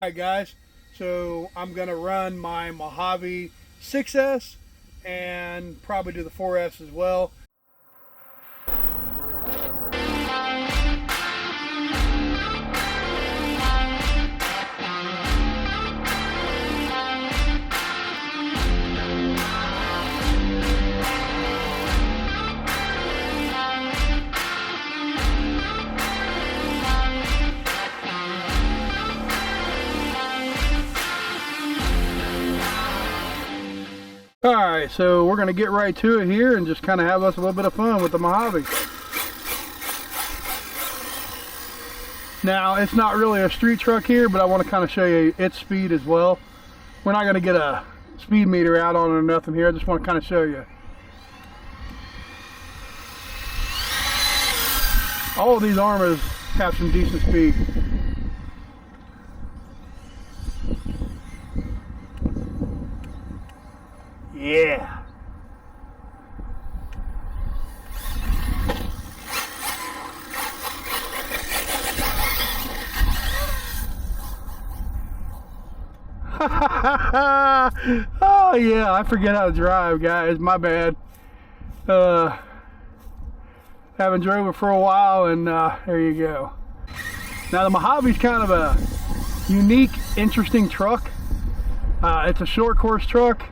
Alright guys, so I'm going to run my Mojave 6S and probably do the 4S as well. Alright, so we're going to get right to it here and just kind of have us a little bit of fun with the Mojave. Now, it's not really a street truck here, but I want to kind of show you its speed as well. We're not going to get a speed meter out on it or nothing here. I just want to kind of show you. All of these Armas have some decent speed. Yeah. Oh yeah, I forget how to drive, guys. My bad. Haven't drove it for a while, and there you go. Now the Mojave's kind of a unique, interesting truck. It's a short course truck,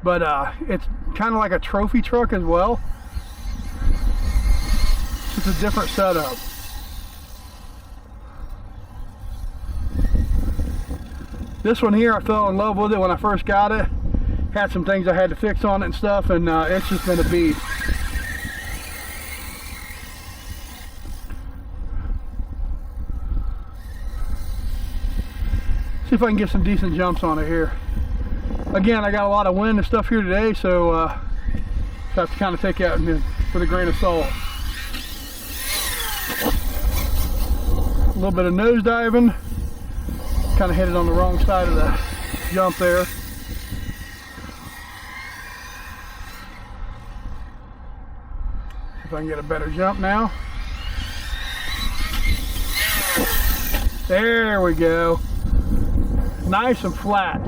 but it's kind of like a trophy truck as well. It's a different setup. This one here, I fell in love with it when I first got it. Had some things I had to fix on it and stuff, and it's just been a beast. See if I can get some decent jumps on it here. Again, I got a lot of wind and stuff here today, so have to kind of take it out with a grain of salt. A little bit of nose diving. Kind of hit it on the wrong side of the jump there. If I can get a better jump now. There we go. Nice and flat.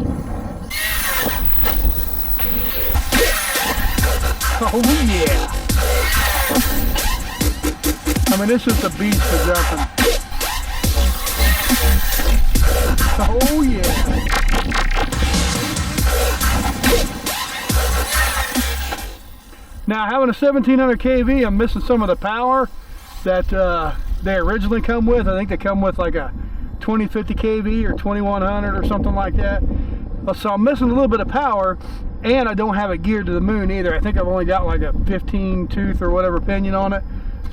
Oh yeah! I mean, it's just a beast for jumping. Oh yeah! Now, having a 1700 kV, I'm missing some of the power that they originally come with. I think they come with like a 2050 kV or 2100 or something like that. So I'm missing a little bit of power, and I don't have it geared to the moon either. I think I've only got like a 15 tooth or whatever pinion on it.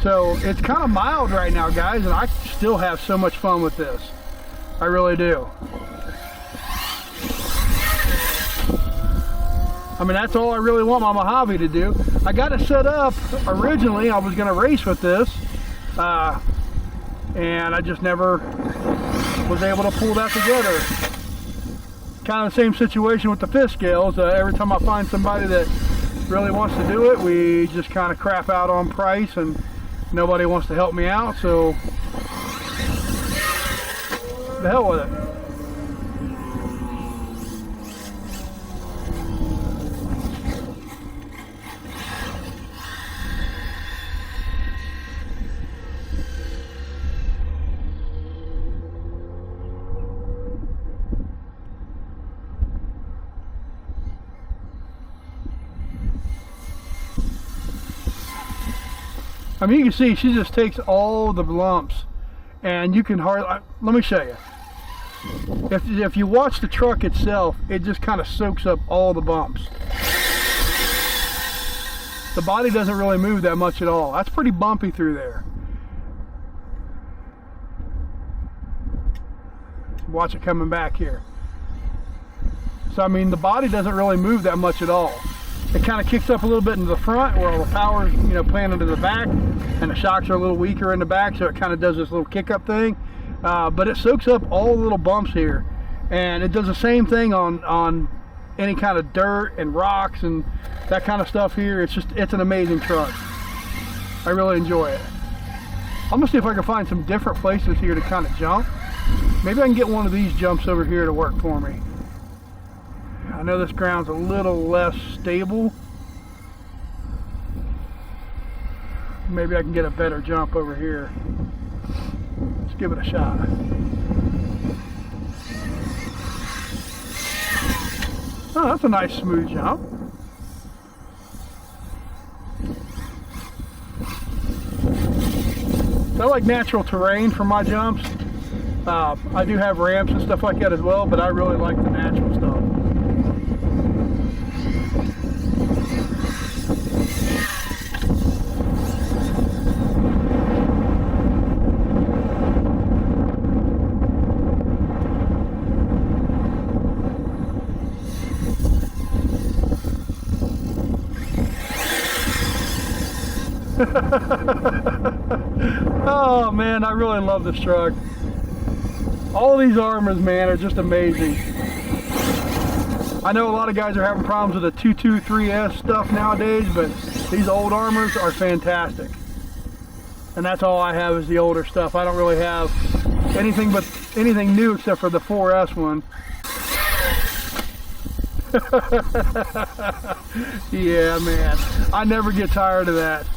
So it's kind of mild right now, guys, and I still have so much fun with this. I really do. I mean, that's all I really want my Mojave to do. I got it set up originally. I was going to race with this, and I just never was able to pull that together. Kind of the same situation with the fish scales. Every time I find somebody that really wants to do it, we just kind of crap out on price, and nobody wants to help me out, so the hell with it. I mean, you can see she just takes all the lumps, and you can hardly, let me show you. If you watch the truck itself, it just kind of soaks up all the bumps. The body doesn't really move that much at all. That's pretty bumpy through there. Watch it coming back here. So I mean, the body doesn't really move that much at all. It kind of kicks up a little bit into the front where all the power is, planted to the back, and the shocks are a little weaker in the back, so it kind of does this little kick up thing. But it soaks up all the little bumps here, and it does the same thing on any kind of dirt and rocks and that kind of stuff here. It's an amazing truck. I really enjoy it. I'm gonna see if I can find some different places here to kind of jump. Maybe I can get one of these jumps over here to work for me. I know this ground's a little less stable. Maybe I can get a better jump over here. Let's give it a shot. Oh, that's a nice smooth jump. I like natural terrain for my jumps. I do have ramps and stuff like that as well, but I really like the natural stuff. Oh man, I really love this truck. All of these armors, man, are just amazing. I know a lot of guys are having problems with the 223S stuff nowadays, but these old armors are fantastic. And that's all I have is the older stuff. I don't really have anything new except for the 4S one. Yeah, man, I never get tired of that.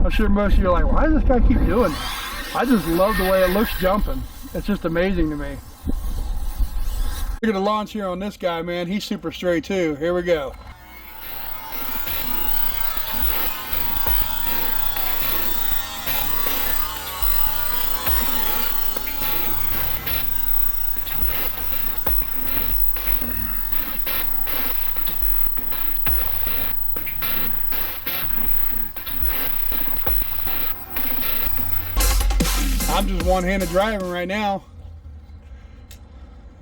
I'm sure most of you are like, why does this guy keep doing that? I just love the way it looks jumping. It's just amazing to me. We're gonna launch here on this guy, man. He's super straight too. Here we go. I'm just one-handed driving right now.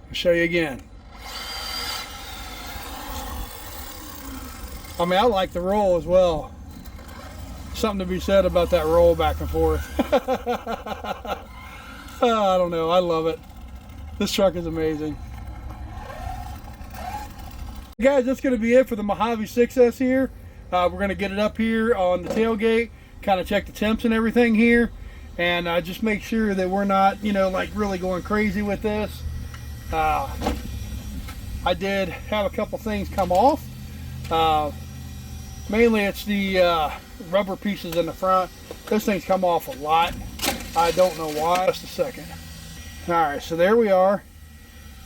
I'll show you again. I mean, I like the roll as well. Something to be said about that roll back and forth. Oh, I don't know, I love it. This truck is amazing. Guys, that's going to be it for the Mojave 6S here. We're going to get it up here on the tailgate, kind of check the temps and everything here. And just make sure that we're not, you know, like really going crazy with this. I did have a couple things come off. Mainly it's the rubber pieces in the front. Those things come off a lot. I don't know why. Just a second. Alright, so there we are.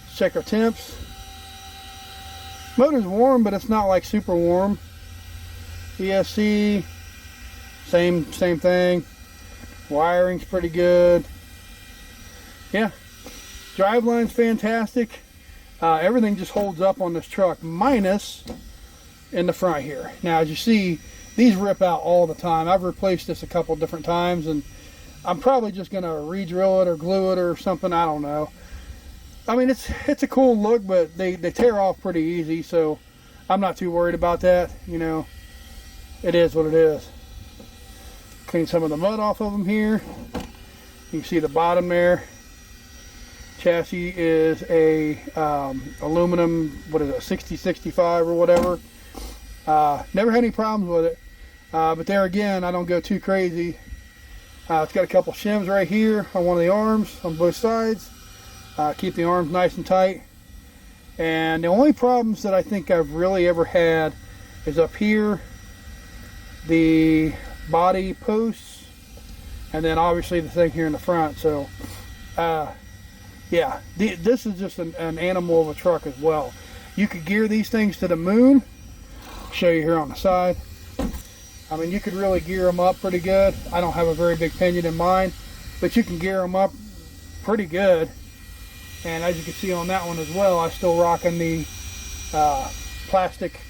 Let's check our temps. Motor's warm, but it's not like super warm. ESC, same thing. Wiring's pretty good. Yeah, driveline's fantastic. Everything just holds up on this truck, minus in the front here. Now, as you see, these rip out all the time. I've replaced this a couple different times, and I'm probably just gonna re-drill it or glue it or something. I don't know. I mean, it's a cool look, but they tear off pretty easy, so I'm not too worried about that. You know, it is what it is. Clean some of the mud off of them here. You can see the bottom there. Chassis is a aluminum, what is it, 6065 or whatever. Never had any problems with it, but there again, I don't go too crazy. It's got a couple shims right here on one of the arms on both sides. Keep the arms nice and tight. And the only problems that I think I've really ever had is up here, the body posts, and then obviously the thing here in the front. So yeah, this is just an animal of a truck as well. You could gear these things to the moon. I'll show you here on the side. I mean, you could really gear them up pretty good. I don't have a very big pinion in mine, but you can gear them up pretty good. And as you can see on that one as well, I'm still rocking the plastic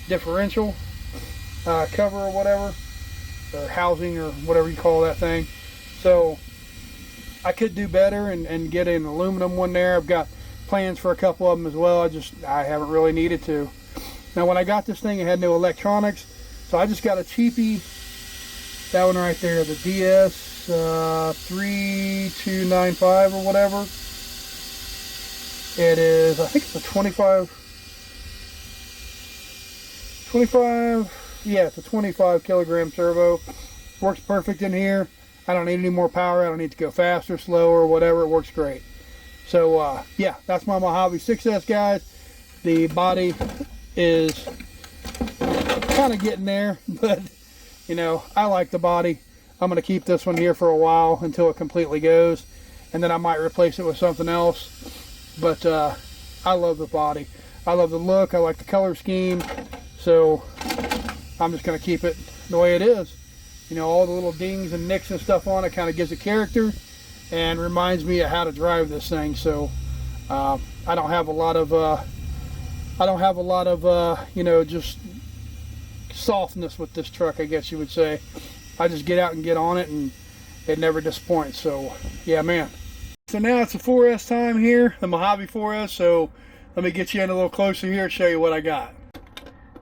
differential cover or whatever, or housing or whatever you call that thing. So I could do better and get an aluminum one there. I've got plans for a couple of them as well. I haven't really needed to. Now when I got this thing, it had no electronics, so I just got a cheapie, that one right there, the DS 3295 or whatever. It is, I think it's a 25, yeah, it's a 25 kilogram turbo. Works perfect in here. I don't need any more power. I don't need to go faster, slower, whatever. It works great. So yeah, that's my Mojave 6S, guys. The body is kind of getting there, but you know, I like the body. I'm going to keep this one here for a while until it completely goes, and then I might replace it with something else. But I love the body. I love the look. I like the color scheme. So I'm just going to keep it the way it is. You know, all the little dings and nicks and stuff on it kind of gives it character and reminds me of how to drive this thing. So I don't have a lot of you know, just softness with this truck, I guess you would say. I just get out and get on it, and it never disappoints. So yeah, man. So now it's the 4S time here, the Mojave 4S. So let me get you in a little closer here and show you what I got.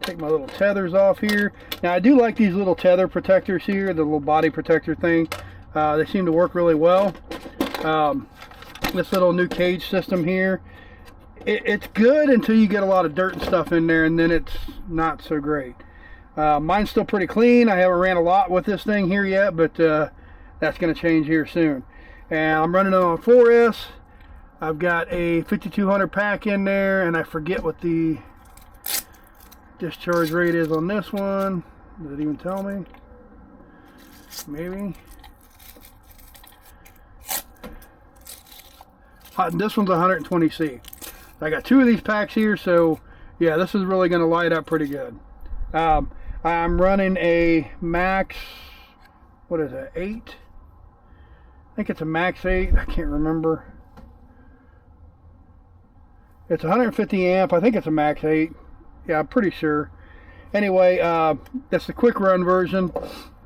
Take my little tethers off here. Now I do like these little tether protectors here, the little body protector thing. They seem to work really well. This little new cage system here, it's good until you get a lot of dirt and stuff in there, and then it's not so great. Mine's still pretty clean. I haven't ran a lot with this thing here yet, but that's going to change here soon. And I'm running it on 4S. I've got a 5200 pack in there, and I forget what the discharge rate is on this one. Does it even tell me? Maybe. This one's 120C. I got 2 of these packs here, so yeah, this is really going to light up pretty good. I'm running a max, what is it, 8? I think it's a max 8. I can't remember. It's 150 amp. I think it's a max 8. Yeah, I'm pretty sure. Anyway, that's the quick run version,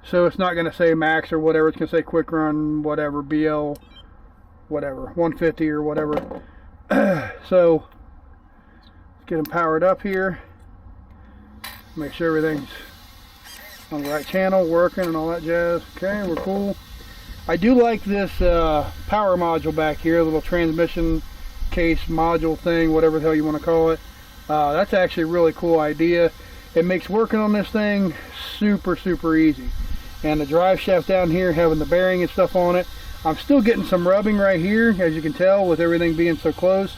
so it's not going to say max or whatever. It's going to say quick run, whatever, BL, whatever, 150 or whatever. So let's get them powered up here. Make sure everything's on the right channel, working and all that jazz. Okay, we're cool. I do like this power module back here, a little transmission case module thing, whatever the hell you want to call it. That's actually a really cool idea. It makes working on this thing super, super easy. And the drive shaft down here, having the bearing and stuff on it, I'm still getting some rubbing right here, as you can tell, with everything being so close.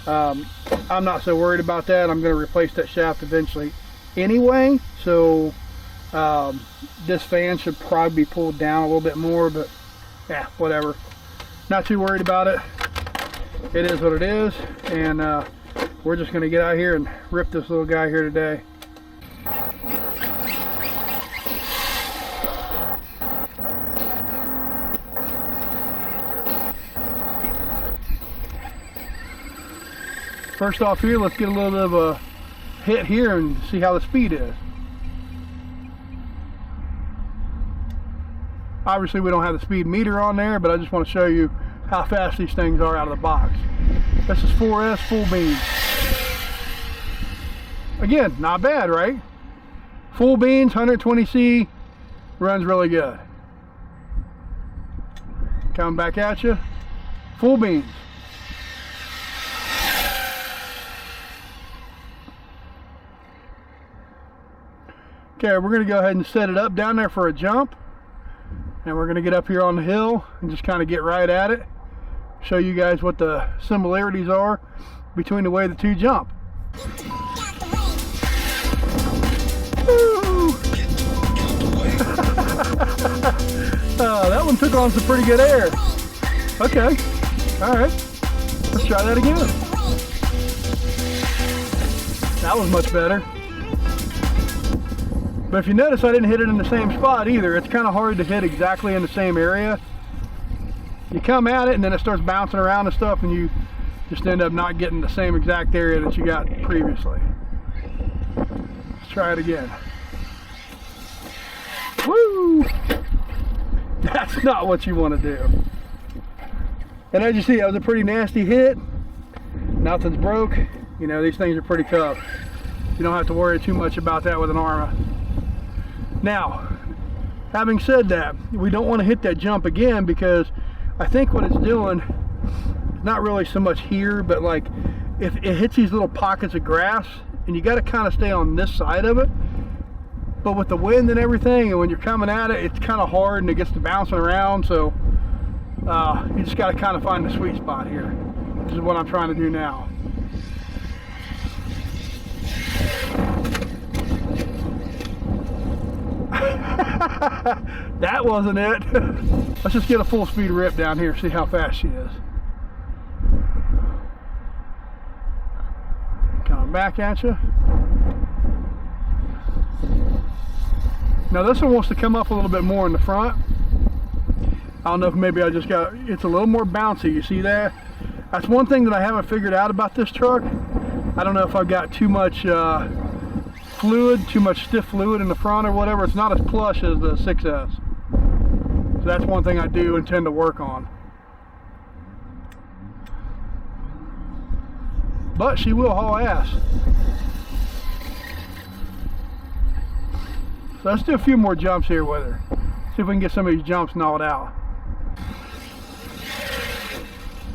I'm not so worried about that. I'm going to replace that shaft eventually anyway, so this fan should probably be pulled down a little bit more, but yeah, whatever. Not too worried about it. It is what it is, and we're just going to get out here and rip this little guy here today. First off here, let's get a little bit of a hit here and see how the speed is. Obviously we don't have the speed meter on there, but I just want to show you how fast these things are out of the box. This is 4S full beans. Again, not bad, right? Full beans, 120C, runs really good. Coming back at you, full beans. Okay, we're going to go ahead and set it up down there for a jump. And we're going to get up here on the hill and just kind of get right at it. Show you guys what the similarities are between the way the two jump. That one took on some pretty good air. Okay, alright. Let's try that again. That was much better. But if you notice, I didn't hit it in the same spot either. It's kind of hard to hit exactly in the same area. You come at it and then it starts bouncing around and stuff, and you just end up not getting the same exact area that you got previously. Let's try it again. Woo! That's not what you want to do. And as you see, that was a pretty nasty hit. Nothing's broke. You know, these things are pretty tough. You don't have to worry too much about that with an Arma. Now, having said that, we don't want to hit that jump again, because I think what it's doing, not really so much here, but like if it hits these little pockets of grass, and you got to kind of stay on this side of it, but with the wind and everything, and when you're coming at it, it's kind of hard and it gets to bouncing around. So you just got to kind of find the sweet spot here, which is what I'm trying to do now. That wasn't it. Let's just get a full speed rip down here, see how fast she is. Coming back at you. Now this one wants to come up a little bit more in the front. I don't know if maybe I just got, it's a little more bouncy, you see that? That's one thing that I haven't figured out about this truck. I don't know if I've got too much fluid, too much stiff fluid in the front or whatever. It's not as plush as the 6S. So that's one thing I do intend to work on. But she will haul ass. So let's do a few more jumps here with her. See if we can get some of these jumps gnawed out.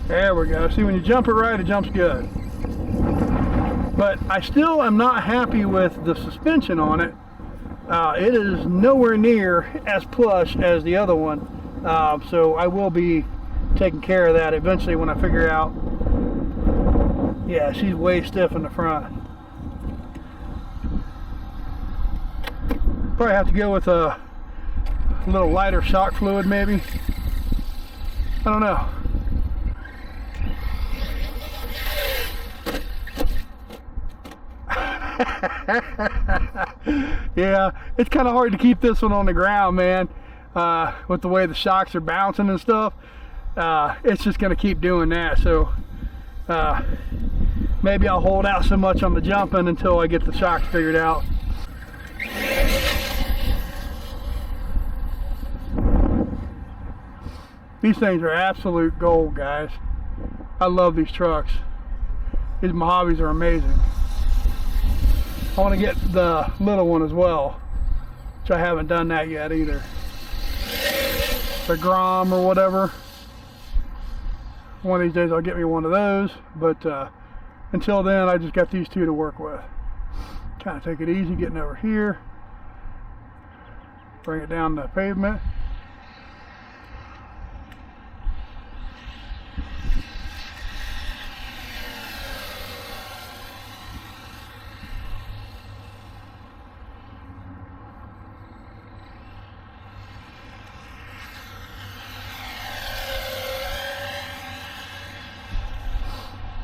There we go. See, when you jump it right, it jumps good. But I still am not happy with the suspension on it. It is nowhere near as plush as the other one. So I will be taking care of that eventually when I figure out. Yeah, she's way stiff in the front. Probably have to go with a little lighter shock fluid maybe. I don't know. Yeah, it's kind of hard to keep this one on the ground, man, with the way the shocks are bouncing and stuff. It's just going to keep doing that. So maybe I'll hold out so much on the jumping until I get the shocks figured out. These things are absolute gold, guys. I love these trucks. These Mojaves are amazing. I want to get the little one as well, which I haven't done that yet either. The Grom or whatever. One of these days I'll get me one of those, but until then I just got these two to work with. Kind of take it easy getting over here. Bring it down to the pavement.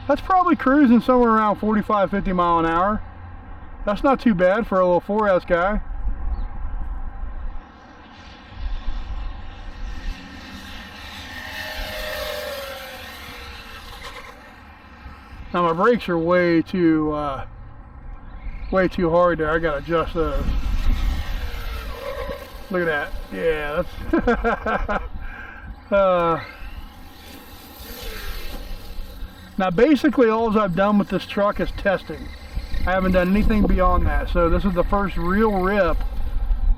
That's probably cruising somewhere around 45, 50 mile an hour. That's not too bad for a little 4S guy. Now my brakes are way too hard there. I gotta adjust those. Look at that. Yeah, that's now basically all I've done with this truck is testing. I haven't done anything beyond that. So this is the first real rip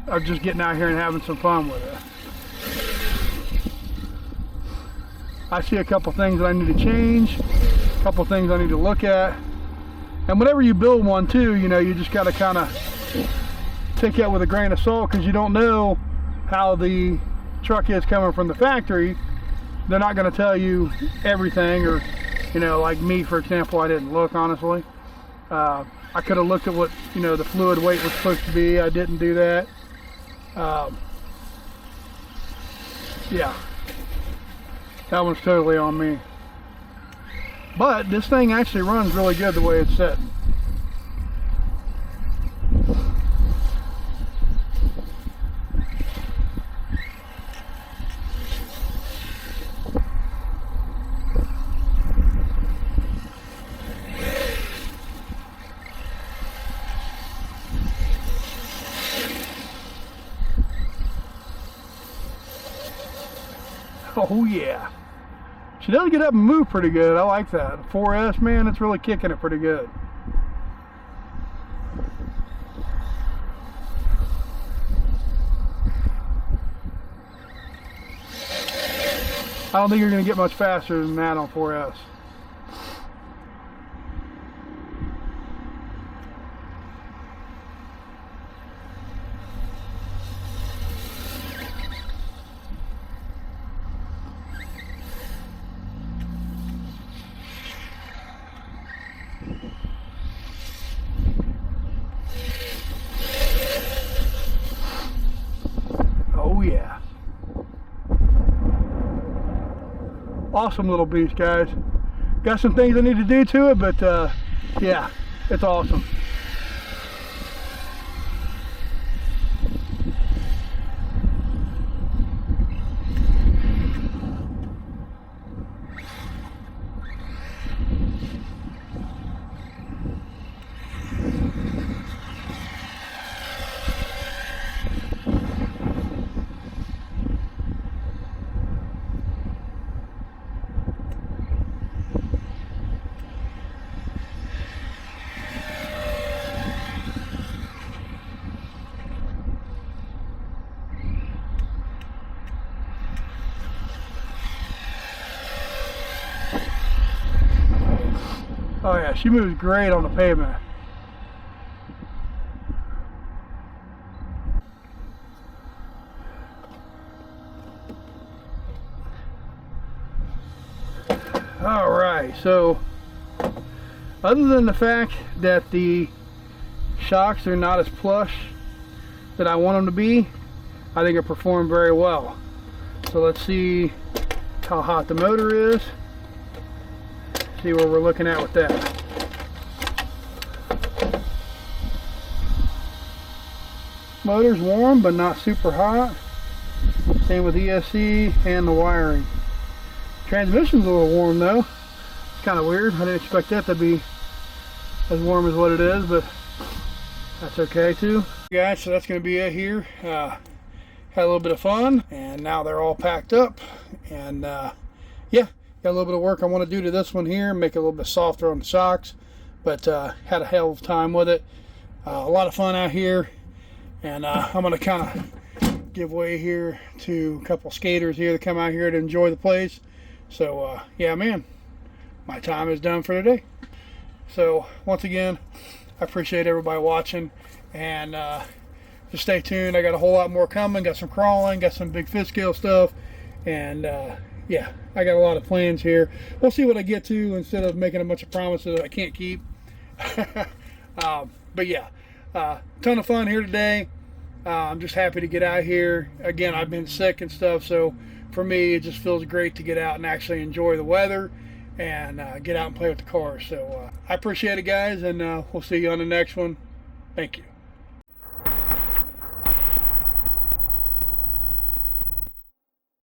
of just getting out here and having some fun with it. I see a couple things that I need to change, a couple things I need to look at. And whenever you build one too, you know, you just got to kind of take that with a grain of salt, because you don't know how the truck is coming from the factory. They're not going to tell you everything, or you know, like me, for example, I didn't look, honestly. I could have looked at what, you know, the fluid weight was supposed to be. I didn't do that. Yeah. That one's totally on me. But this thing actually runs really good the way it's set. Oh yeah, she does get up and move pretty good. I like that. 4S, man, it's really kicking it pretty good. I don't think you're going to get much faster than that on 4S. Awesome little beast, guys. Got some things I need to do to it, but yeah, it's awesome. Oh yeah, she moves great on the pavement. All right, so other than the fact that the shocks are not as plush that I want them to be, I think it performed very well. So let's see how hot the motor is. See where we're looking at with that. Motor's warm but not super hot. Same with ESC and the wiring. Transmission's a little warm though. It's kind of weird. I didn't expect that to be as warm as what it is, but that's okay too. Guys, so that's going to be it here. Had a little bit of fun, and now they're all packed up, and yeah, got a little bit of work I want to do to this one here, make it a little bit softer on the shocks, but had a hell of a time with it. A lot of fun out here, and I'm going to kind of give way here to a couple skaters here that come out here to enjoy the place. So yeah, man, my time is done for today. So once again, I appreciate everybody watching, and just stay tuned. I got a whole lot more coming. Got some crawling, got some big fish scale stuff, and yeah, I got a lot of plans here. We'll see what I get to instead of making a bunch of promises that I can't keep. But yeah, ton of fun here today. I'm just happy to get out here. Again, I've been sick and stuff, so for me it just feels great to get out and actually enjoy the weather and get out and play with the cars. So I appreciate it, guys, and we'll see you on the next one. Thank you.